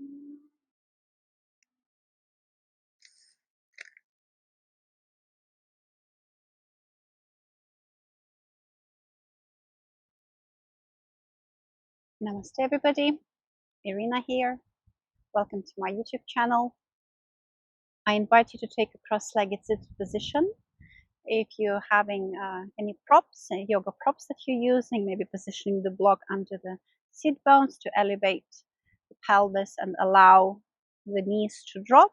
Namaste everybody, Irina here. Welcome to my YouTube channel. I invite you to take a cross-legged sit position. If you're having any props, yoga props that you're using, maybe positioning the block under the sit bones to elevate the pelvis and allow the knees to drop.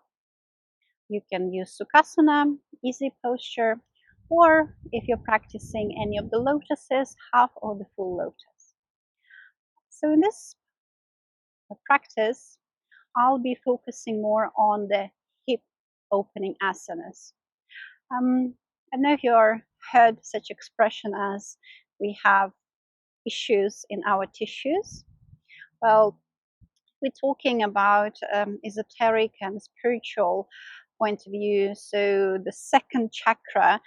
You can use Sukhasana, easy posture, or if you're practicing any of the lotuses, half or the full lotus. So in this practice, I'll be focusing more on the hip opening asanas. I don't know if you've heard such expression as we have issues in our tissues. Well, we're talking about esoteric and spiritual point of view. So the second chakra,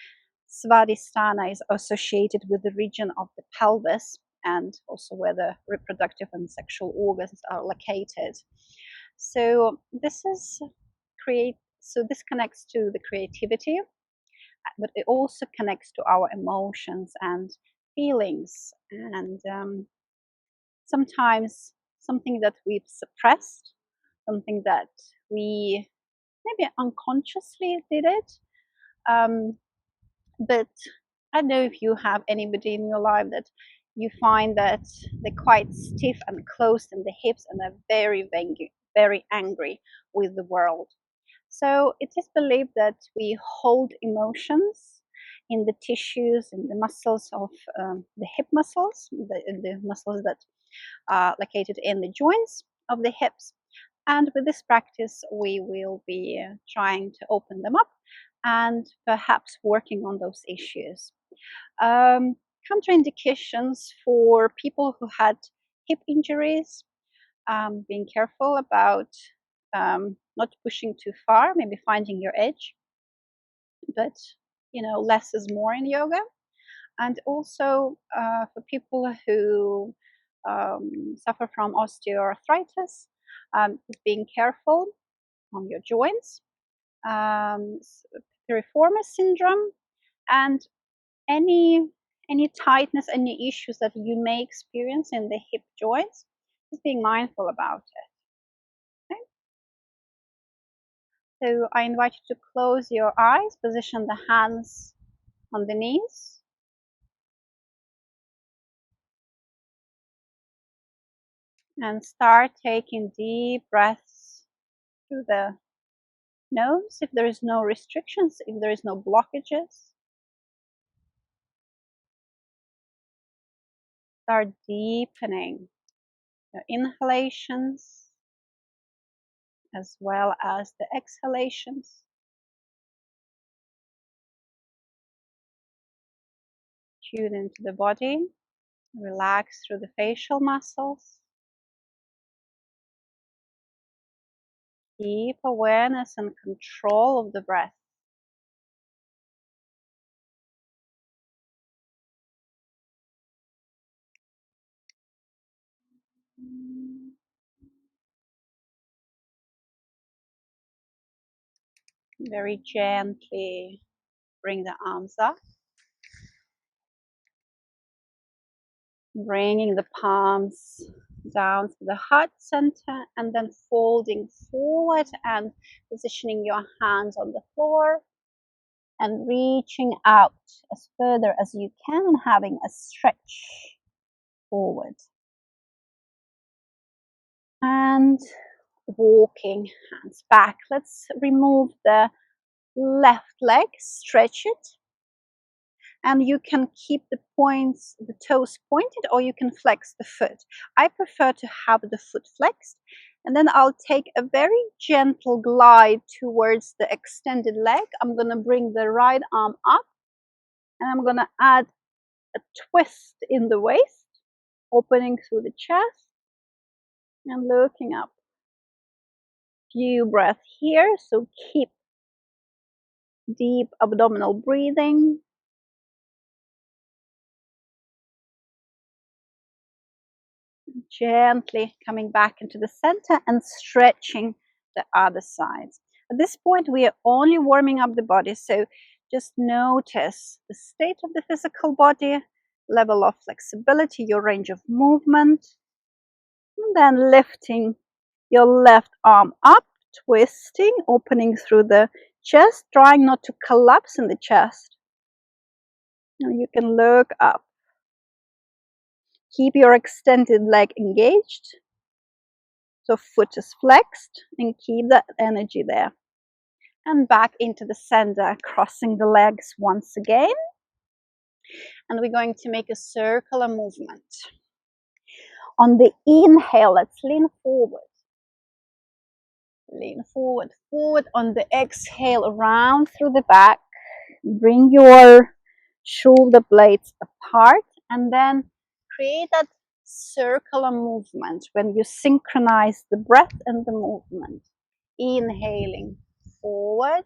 Svadhisthana, is associated with the region of the pelvis and also where the reproductive and sexual organs are located. So this connects to the creativity, but it also connects to our emotions and feelings, and sometimes something that we've suppressed, something that we maybe unconsciously did it. But I don't know if you have anybody in your life that you find that they're quite stiff and closed in the hips and they're very angry with the world. So it is believed that we hold emotions in the tissues, in the muscles of the hip muscles, the muscles that are located in the joints of the hips. And with this practice, we will be trying to open them up and perhaps working on those issues. Contraindications for people who had hip injuries, being careful about not pushing too far, maybe finding your edge, but less is more in yoga. And also for people who suffer from osteoarthritis, being careful on your joints, piriformis syndrome, and any tightness, any issues that you may experience in the hip joints, just being mindful about it. Okay? So I invite you to close your eyes, position the hands on the knees. And start taking deep breaths through the nose if there is no restrictions, if there is no blockages. Start deepening your inhalations as well as the exhalations. Tune into the body. Relax through the facial muscles. Deep awareness and control of the breath. Very gently bring the arms up. Bringing the palms down to the heart center and then folding forward and positioning your hands on the floor and reaching out as further as you can, having a stretch forward. And walking hands back. Let's remove the left leg, stretch it. And you can keep the toes pointed, or you can flex the foot. I prefer to have the foot flexed, and then I'll take a very gentle glide towards the extended leg. I'm going to bring the right arm up, and I'm going to add a twist in the waist, opening through the chest, and looking up. Few breaths here, so keep deep abdominal breathing. Gently coming back into the center and stretching the other side. At this point, we are only warming up the body, so just notice the state of the physical body, level of flexibility, your range of movement, and then lifting your left arm up, twisting, opening through the chest, trying not to collapse in the chest. And you can look up. Keep your extended leg engaged. So foot is flexed and keep that energy there. And back into the center, crossing the legs once again. And we're going to make a circular movement. On the inhale, let's lean forward. Lean forward, forward. On the exhale, around through the back. Bring your shoulder blades apart and then create that circular movement when you synchronize the breath and the movement. Inhaling forward,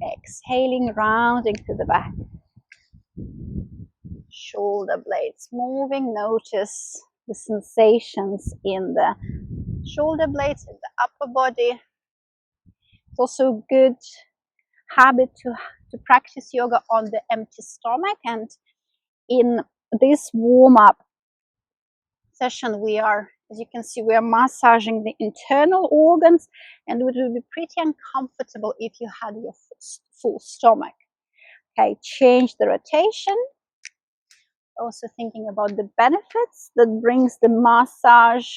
exhaling, rounding to the back. Shoulder blades moving. Notice the sensations in the shoulder blades, in the upper body. It's also a good habit to practice yoga on the empty stomach, and in this warm-up session we are, as you can see, we are massaging the internal organs, and it would be pretty uncomfortable if you had your full stomach. Okay, change the rotation. Also thinking about the benefits that brings the massage,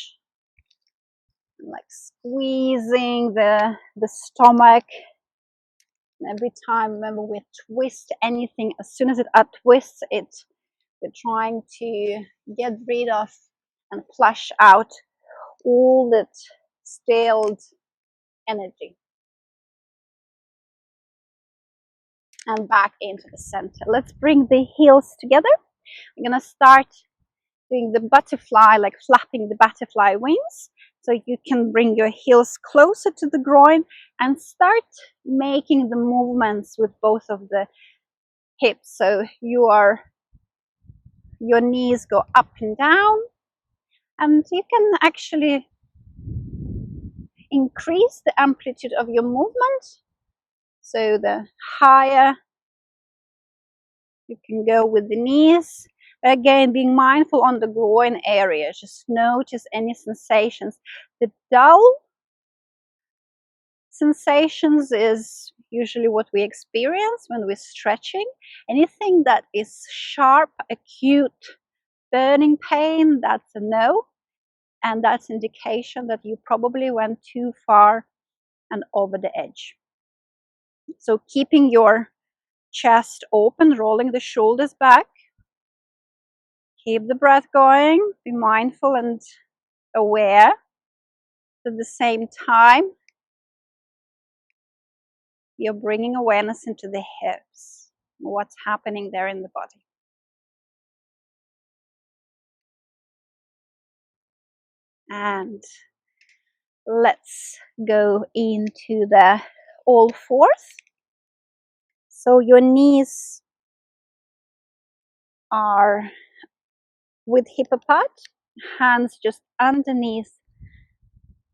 like squeezing the stomach. Every time, remember, we twist anything. As soon as it twists it, we're trying to get rid of and flush out all that stale energy. And back into the center. Let's bring the heels together. We're going to start doing the butterfly, like flapping the butterfly wings. So you can bring your heels closer to the groin and start making the movements with both of the hips. So your knees go up and down, and you can actually increase the amplitude of your movement. So the higher you can go with the knees. Again, being mindful on the groin area. Just notice any sensations. The dull sensations is usually what we experience when we're stretching. Anything that is sharp, acute, burning pain, that's a no. And that's indication that you probably went too far and over the edge. So keeping your chest open, rolling the shoulders back. Keep the breath going, be mindful and aware. At the same time, you're bringing awareness into the hips, what's happening there in the body. And let's go into the all fours. So your knees are with hip apart, hands just underneath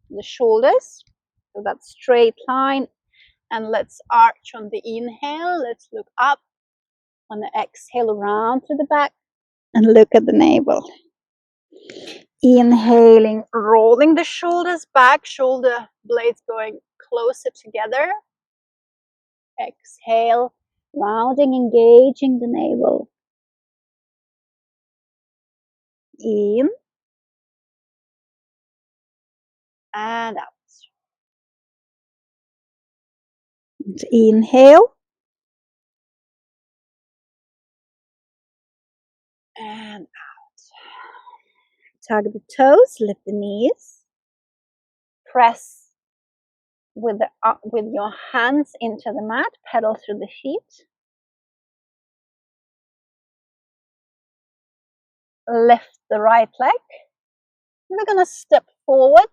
the shoulders, so that straight line. And let's arch on the inhale. Let's look up. On the exhale, around to the back and look at the navel. Inhaling, rolling the shoulders back, shoulder blades going closer together. Exhale, rounding, engaging the navel. In and out. And inhale. And out. Tug the toes, lift the knees. Press with your hands into the mat, pedal through the feet. Lift the right leg. We're going to step forward.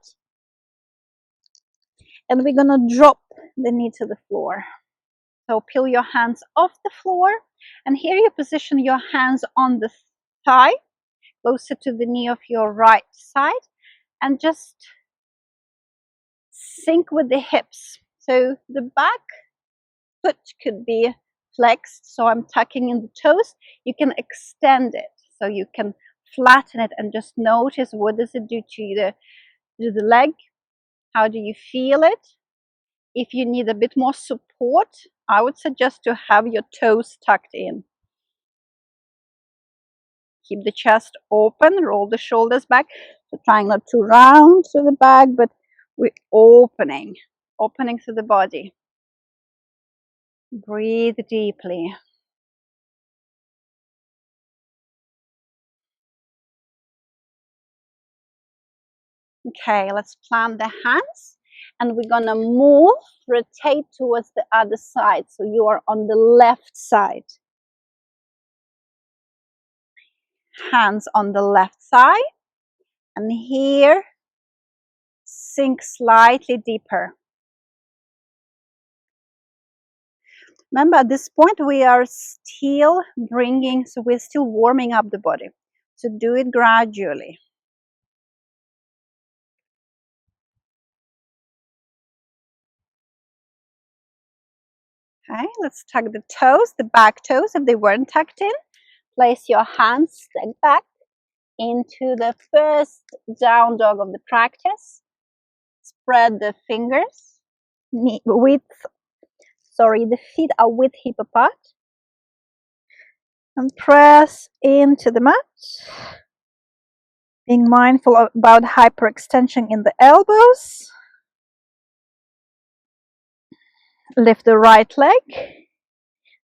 And we're going to drop the knee to the floor. So peel your hands off the floor. And here you position your hands on the thigh. closer to the knee of your right side, and just sink with the hips. So the back foot could be flexed, so I'm tucking in the toes. You can extend it, so you can flatten it and just notice what does it do to the leg. How do you feel it? If you need a bit more support, I would suggest to have your toes tucked in. Keep the chest open, roll the shoulders back. So trying not to round to the back, but we're opening through the body. Breathe deeply. Okay, let's plant the hands, and we're gonna move, rotate towards the other side. So you are on the left side. Hands on the left side, and here sink slightly deeper. Remember, at this point we are still so we're still warming up the body. So do it gradually. Okay, let's tuck the toes, the back toes, if they weren't tucked in. Place your hands stack back into the first down dog of the practice. Spread the fingers, the feet are width hip apart. And press into the mat. Being mindful about hyperextension in the elbows. Lift the right leg.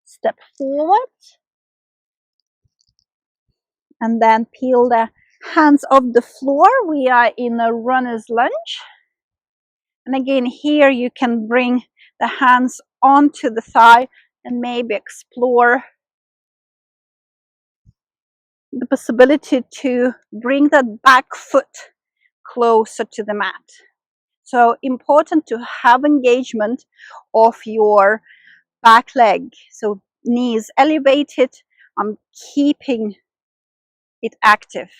Step forward. And then peel the hands off the floor. We are in a runner's lunge. And again, here you can bring the hands onto the thigh and maybe explore the possibility to bring that back foot closer to the mat. So important to have engagement of your back leg. So knees elevated. I'm keeping it active.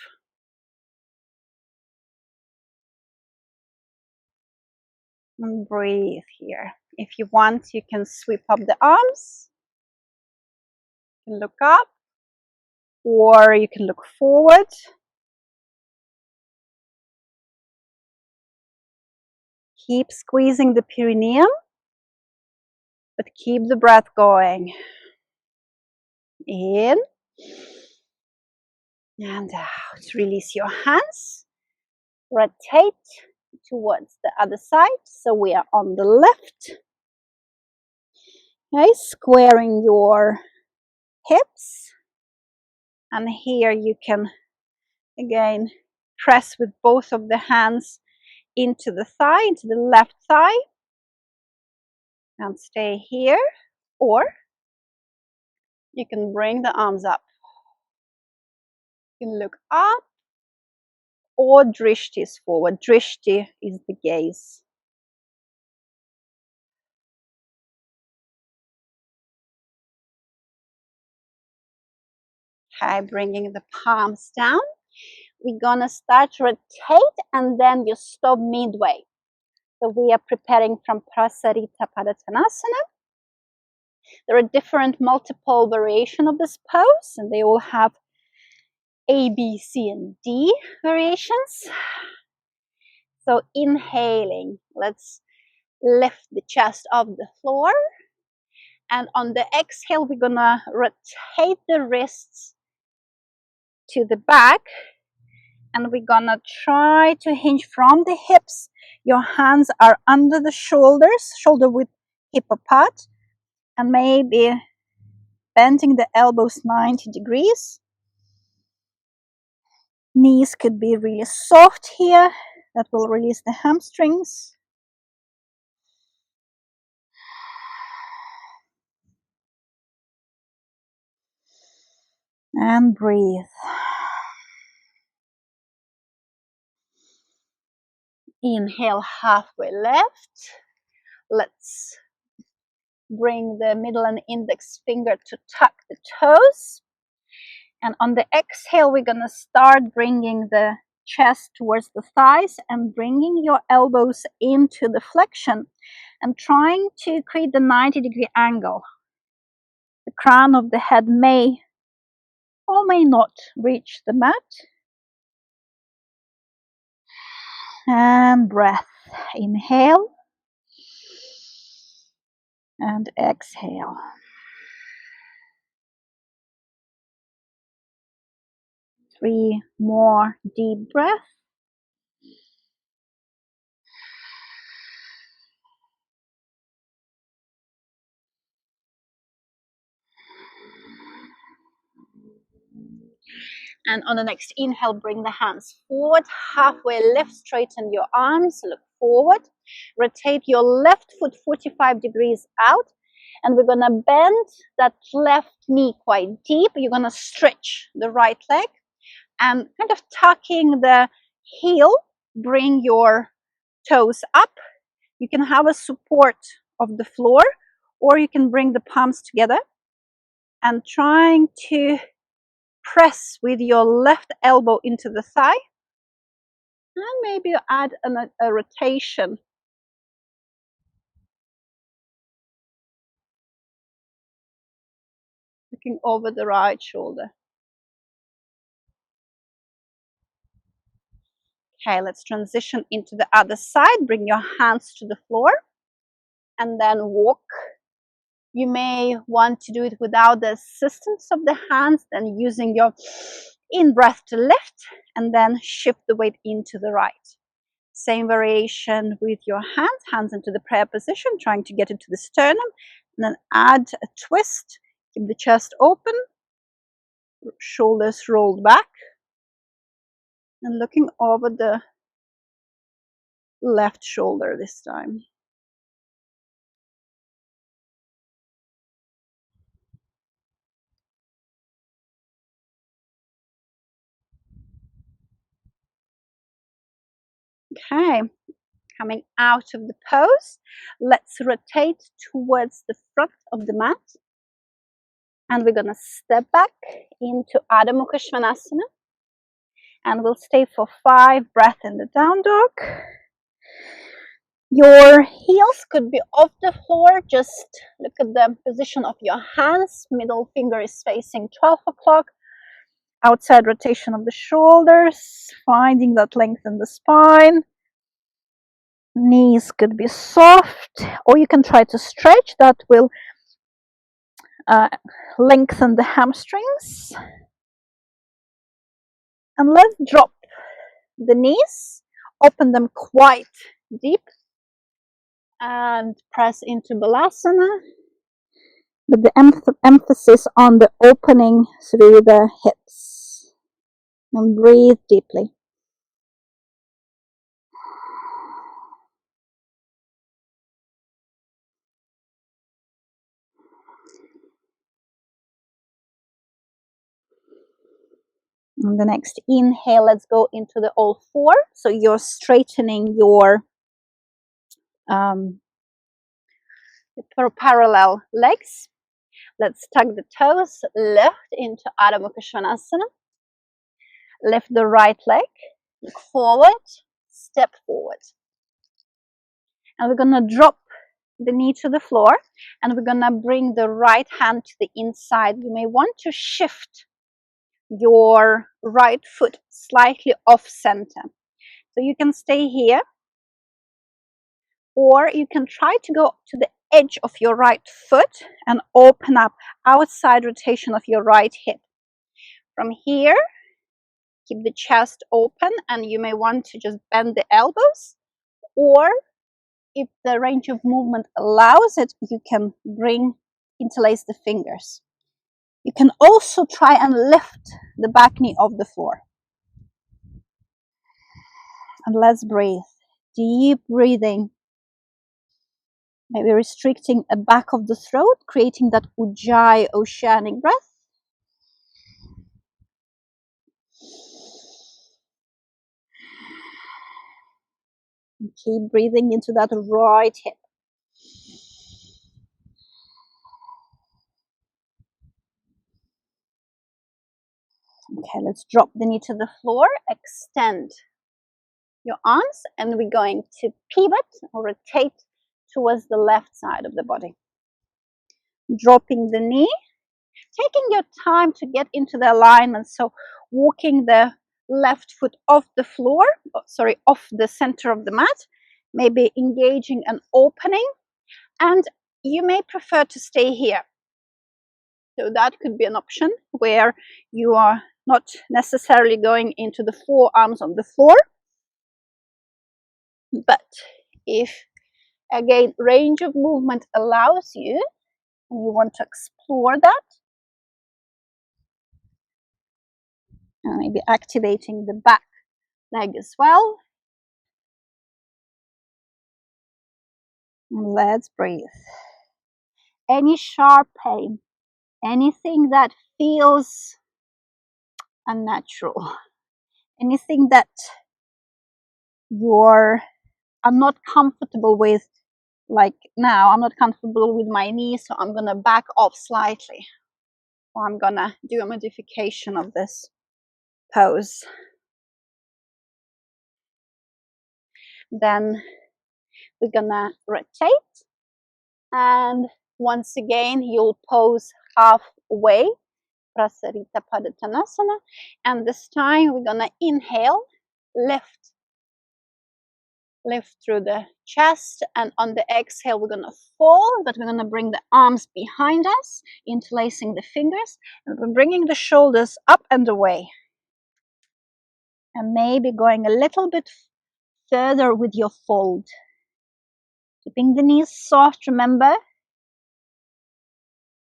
And breathe here. If you want, you can sweep up the arms. You can look up, or you can look forward. Keep squeezing the perineum, but keep the breath going. In and out. Release your hands. Rotate towards the other side. So we are on the left. Okay, squaring your hips. And here you can, again, press with both of the hands into the thigh, into the left thigh. And stay here. Or you can bring the arms up. You can look up, or drishti is forward. Drishti is the gaze. Okay, bringing the palms down. We're gonna start rotate, and then you stop midway. So we are preparing from Prasarita Padottanasana. There are different multiple variations of this pose, and they all have A, B, C, and D variations. So inhaling, let's lift the chest off the floor. And on the exhale, we're gonna rotate the wrists to the back. And we're gonna try to hinge from the hips. Your hands are under the shoulders, shoulder width hip apart. And maybe bending the elbows 90 degrees. Knees could be really soft here. That will release the hamstrings. And breathe. Inhale, halfway left. Let's bring the middle and index finger to tuck the toes. And on the exhale, we're going to start bringing the chest towards the thighs and bringing your elbows into the flexion and trying to create the 90-degree angle. The crown of the head may or may not reach the mat. And breath. Inhale and exhale. Three more deep breaths. And on the next inhale, bring the hands forward, halfway lift, straighten your arms, look forward. Rotate your left foot 45 degrees out. And we're going to bend that left knee quite deep. You're going to stretch the right leg and kind of tucking the heel, bring your toes up. You can have a support of the floor, or you can bring the palms together and trying to press with your left elbow into the thigh. And maybe you add a rotation. Looking over the right shoulder. Okay, let's transition into the other side. Bring your hands to the floor and then walk. You may want to do it without the assistance of the hands, then using your in-breath to lift and then shift the weight into the right. Same variation with your hands into the prayer position, trying to get into the sternum, and then add a twist. Keep the chest open, shoulders rolled back, and looking over the left shoulder this time. Okay, coming out of the pose, let's rotate towards the front of the mat. And we're going to step back into Adho Mukha Svanasana. And we'll stay for 5 breaths in the down dog. Your heels could be off the floor. Just look at the position of your hands. Middle finger is facing 12 o'clock. Outside rotation of the shoulders, finding that length in the spine. Knees could be soft, or you can try to stretch. That will lengthen the hamstrings. And let's drop the knees, open them quite deep, and press into Balasana, with the emphasis on the opening through the hips. And breathe deeply. On the next inhale, let's go into the all four. So you're straightening your parallel legs. Let's tuck the toes, lift into Adho Mukha Svanasana. Lift the right leg, look forward, step forward. And we're going to drop the knee to the floor, and we're going to bring the right hand to the inside. You may want to shift your right foot slightly off center. So you can stay here, or you can try to go to the edge of your right foot and open up outside rotation of your right hip. From here, keep the chest open, and you may want to just bend the elbows, or if the range of movement allows it, you can interlace the fingers. You can also try and lift the back knee off the floor. And let's breathe. Deep breathing. Maybe restricting the back of the throat, creating that Ujjayi oceanic breath. And keep breathing into that right hip. Okay, let's drop the knee to the floor, extend your arms, and we're going to pivot or rotate towards the left side of the body. Dropping the knee, taking your time to get into the alignment. So walking the left foot off the floor, off the center of the mat, maybe engaging an opening, and you may prefer to stay here. So that could be an option where you are not necessarily going into the forearms on the floor, but if again range of movement allows you and you want to explore that, and maybe activating the back leg as well. And let's breathe. Any sharp pain, anything that feels unnatural, anything that you're not comfortable with, like now I'm not comfortable with my knee, so I'm gonna back off slightly, or I'm gonna do a modification of this pose. Then we're gonna rotate, and once again you'll pose halfway, Prasarita Padottanasana, and this time we're gonna inhale, lift through the chest, and on the exhale we're gonna fold, but we're gonna bring the arms behind us, interlacing the fingers, and we're bringing the shoulders up and away, and maybe going a little bit further with your fold, keeping the knees soft, remember,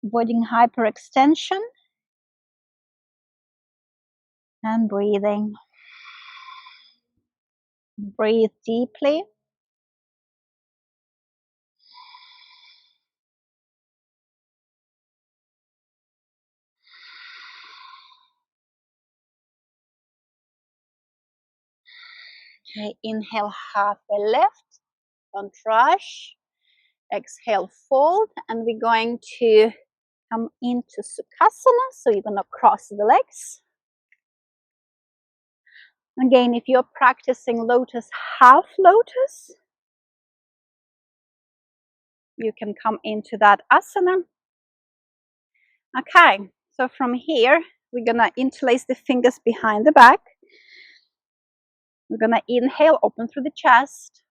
avoiding hyperextension, and breathing. Breathe deeply. Okay, inhale, halfway lift, don't rush. Exhale, fold, and we're going to come into Sukhasana, so you're going to cross the legs. Again, if you're practicing lotus, half lotus, you can come into that asana. Okay, so from here, we're going to interlace the fingers behind the back. We're going to inhale, open through the chest.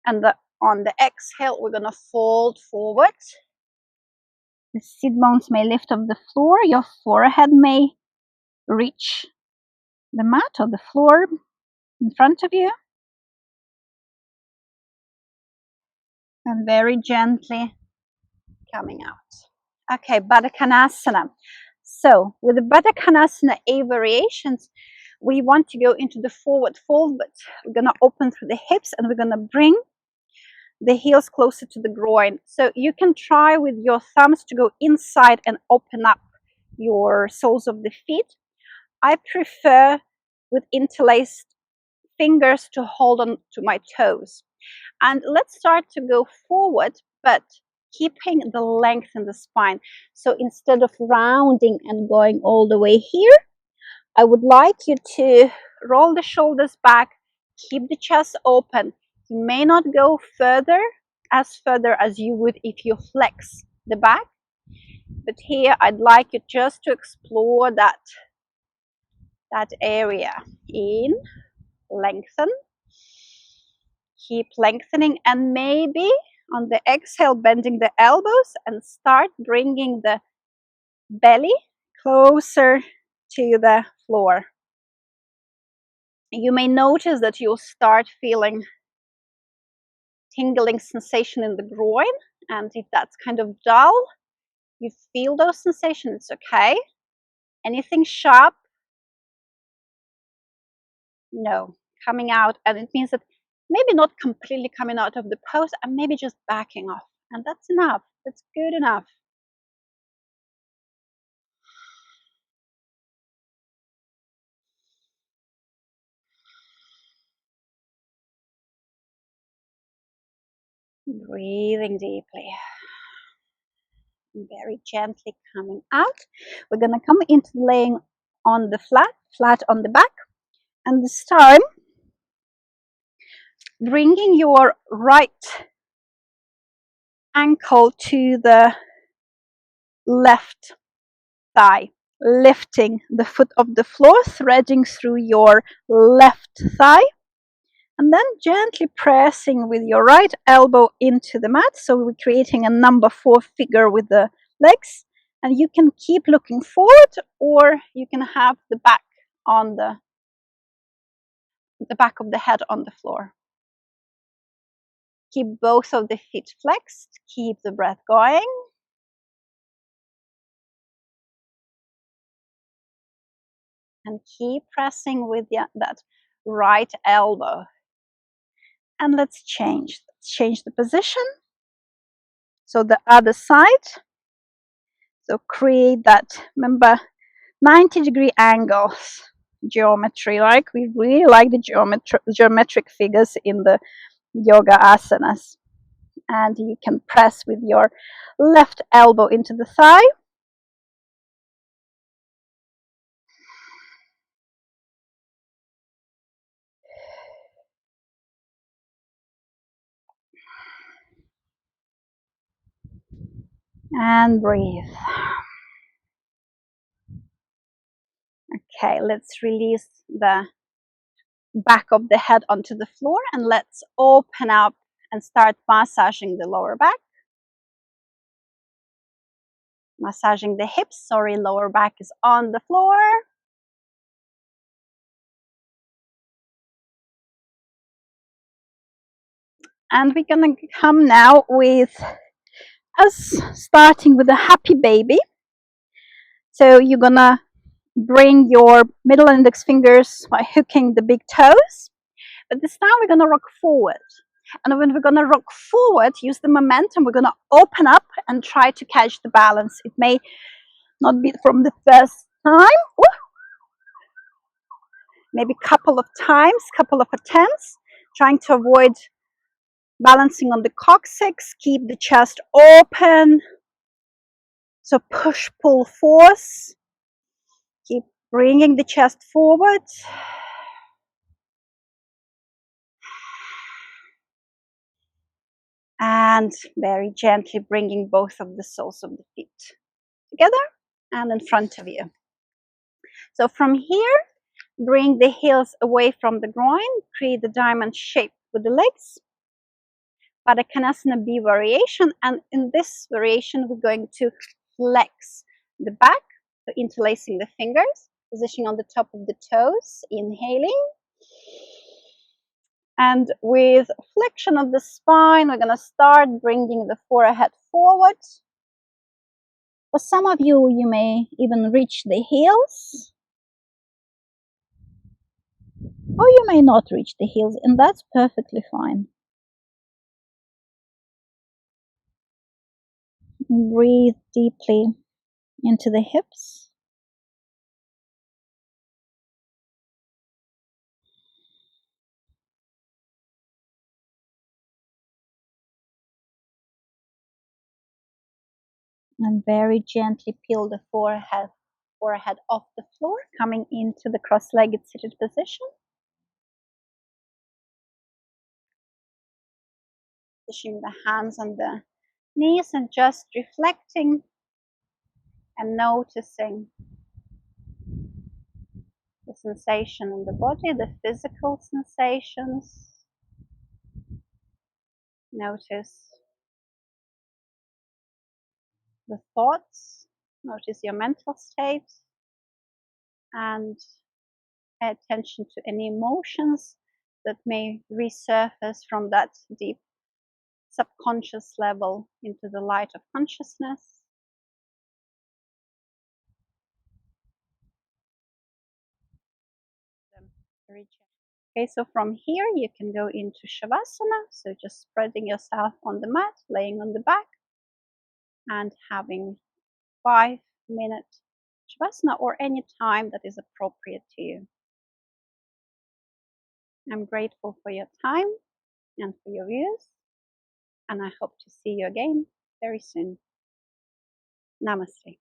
And on the exhale, we're going to fold forward. The sit bones may lift off the floor. Your forehead may reach the mat or the floor in front of you. And very gently coming out. Okay, Baddha Konasana. So with the Baddha Konasana A variations, we want to go into the forward fold, but we're going to open through the hips and we're going to bring the heels closer to the groin. So you can try with your thumbs to go inside and open up your soles of the feet. I prefer with interlaced fingers to hold on to my toes. And let's start to go forward, but keeping the length in the spine. So instead of rounding and going all the way here, I would like you to roll the shoulders back, keep the chest open. You may not go further as you would if you flex the back, but here I'd like you just to explore that area. In, lengthen, keep lengthening, and maybe on the exhale, bending the elbows and start bringing the belly closer to the floor. You may notice that you'll start feeling tingling sensation in the groin, and if that's kind of dull, you feel those sensations, it's okay. Anything sharp, no, coming out, and it means that maybe not completely coming out of the pose and maybe just backing off, and that's enough. That's good enough. Breathing deeply. Very gently coming out. We're going to come into laying on the flat on the back. And this time, bringing your right ankle to the left thigh, lifting the foot off the floor, threading through your left thigh, and then gently pressing with your right elbow into the mat. So we're creating a number 4 figure with the legs, and you can keep looking forward, or you can have the back on the back of the head on the floor. Keep both of the feet flexed, keep the breath going. And keep pressing with that right elbow. And let's change the position. So the other side. So create that, remember, 90-degree angles geometry. Like we really like the geometric figures in the yoga asanas. And you can press with your left elbow into the thigh. And breathe. Okay, let's release the back of the head onto the floor, and let's open up and start massaging the lower back. Massaging the hips. Sorry, lower back is on the floor. And we're gonna come now with us starting with a happy baby. So you're gonna bring your middle index fingers by hooking the big toes. But this time we're gonna rock forward. And when we're gonna rock forward, use the momentum, we're gonna open up and try to catch the balance. It may not be from the first time. Ooh. Maybe a couple of times, couple of attempts, trying to avoid balancing on the coccyx. Keep the chest open. So push, pull, force. Keep bringing the chest forward. And very gently bringing both of the soles of the feet together and in front of you. So from here, bring the heels away from the groin, create the diamond shape with the legs. Padakkanasana B variation, and in this variation we're going to flex the back, so interlacing the fingers, positioning on the top of the toes, inhaling. And with flexion of the spine, we're going to start bringing the forehead forward. For some of you, you may even reach the heels, or you may not reach the heels, and that's perfectly fine. Breathe deeply into the hips. And very gently peel the forehead off the floor, coming into the cross-legged seated position. Pushing the hands on the knees and just reflecting and noticing the sensation in the body, the physical sensations. Notice the thoughts, notice your mental state, and pay attention to any emotions that may resurface from that deep subconscious level into the light of consciousness. Okay, so from here you can go into Shavasana, so just spreading yourself on the mat, laying on the back, and having 5-minute Shavasana or any time that is appropriate to you. I'm grateful for your time and for your views, and I hope to see you again very soon. Namaste.